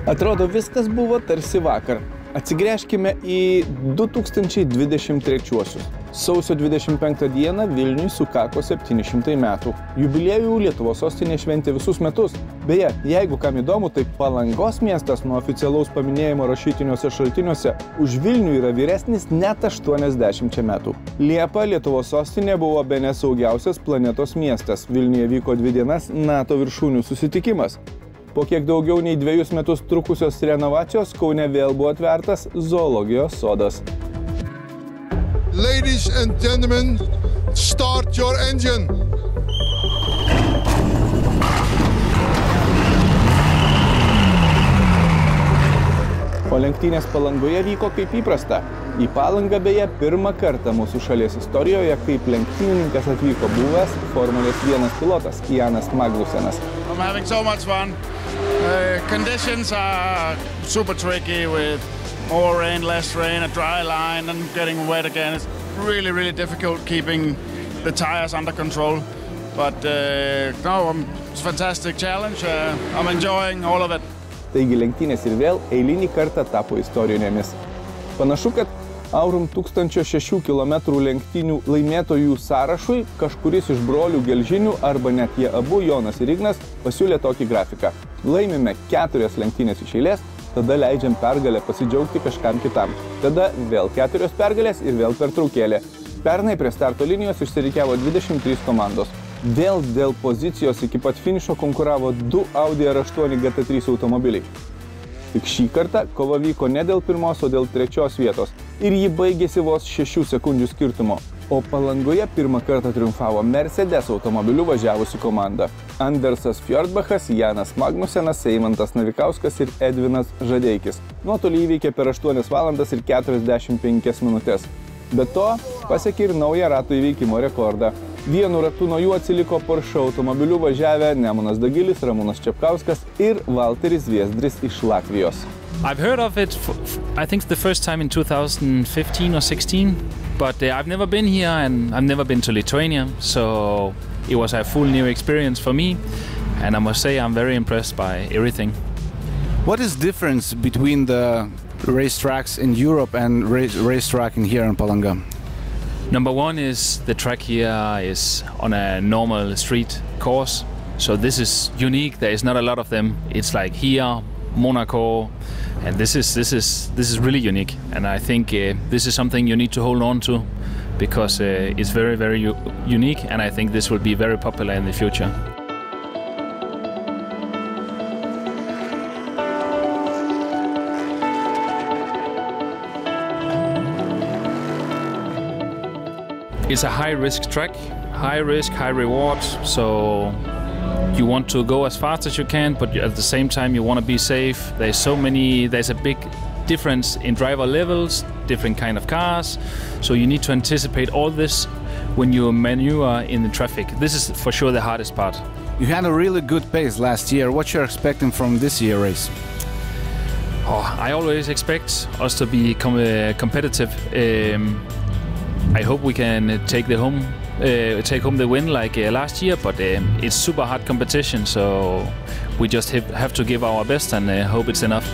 Atrodo, viskas buvo tarsi vakar. Atsigręžkime į 2023-uosius. Sausio 25 dieną Vilniui sukako 700 metų. Jubiliejų Lietuvos sostinė šventė visus metus. Beje, jeigu kam įdomu, tai Palangos miestas nuo oficialaus paminėjimo rašytiniuose šaltiniuose už Vilnių yra vyresnis net 80 metų. Liepą Lietuvos sostinė buvo bene saugiausias planetos miestas. Vilniuje vyko 2 dienas NATO viršūnių susitikimas. Po kiek daugiau nei 2 metus trukusios renovacijos Kaune vėl buvo atvertas zoologijos sodas. Ladies and gentlemen, start your engine. O lenktynės Palangoje vyko kaip įprasta. Į Palangą beje pirmą kartą mūsų šalies istorijoje kaip lenktynininkas atvyko buvęs Formulės 1 pilotas Janas Magnusenas. I'm having so much fun. Conditions are super tricky with more rain, less rain, a dry line and getting wet again. It's really, really difficult keeping the tires under control. But it's a fantastic challenge. I'm enjoying all of it. Taigi lenktynės ir vėl eilinį kartą tapo istorinėmis. Panašu, kad Aurum 1006 km lenktynių laimėtojų sąrašui kažkuris iš brolių Gelžinių arba net jie abu, Jonas ir Ignas, pasiūlė tokį grafiką. Laimime 4 lenktynės iš eilės, tada leidžiam pergalę pasidžiaugti kažkam kitam. Tada vėl 4 pergalės ir vėl pertraukėlė. Pernai prie starto linijos išsirikiavo 23 komandos. Vėl dėl pozicijos iki pat finišo konkuravo 2 Audi R8 GT3 automobiliai. Tik šį kartą kova vyko ne dėl 1, o dėl 3 vietos ir ji baigėsi vos 6 sekundžių skirtumo. O Palangoje pirmą kartą triumfavo Mercedes automobiliu važiavusi komanda. Andersas Fjordbachas, Janas Magnusenas, Eimantas Navikauskas ir Edvinas Žadeikis. Nuotolį įveikė per 8 valandas ir 45 minutės. Be to, pasiekė ir naują ratų įveikimo rekordą. Vienu ratu nuo jų atsiliko Porsche automobiliu važiavę Nemunas Dagilis, Ramūnas Čepkauskas ir Valteris Viezdris iš Latvijos. I've heard of it, I think the first time in 2015 or 16, but I've never been here and I've never been to Lithuania, so it was a full new experience for me, and I must say I'm very impressed by everything. What is the difference between the racetracks in Europe and racetrack in here in Palanga? Number one is the track here is on a normal street course, so this is unique. There is not a lot of them. It's like here, Monaco, and this is really unique. And I think this is something you need to hold on to because it's very, very unique, and I think this will be very popular in the future. It's a high-risk track, high risk, high reward, so you want to go as fast as you can, but at the same time you want to be safe. There's a big difference in driver levels, different kind of cars, so you need to anticipate all this when you maneuver in the traffic. This is for sure the hardest part. You had a really good pace last year. What you're expecting from this year's race? I always expect us to be competitive. I hope we can take home the win like last year, but it's super hard competition, so we just have to give our best and hope it's enough.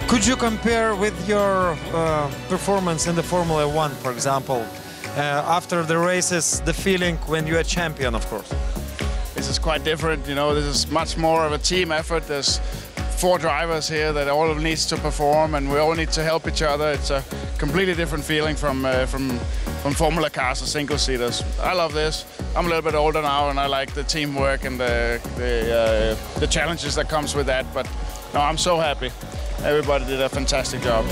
Could you compare with your performance in the Formula 1, for example, after the races, the feeling when you're a champion, of course? This is quite different, you know, this is much more of a team effort. There's 4 drivers here that all needs to perform and we all need to help each other. It's a completely different feeling from Formula cars or single-seaters. I love this. I'm a little bit older now and I like the teamwork and the challenges that comes with that, but no, I'm so happy. Everybody did a fantastic job.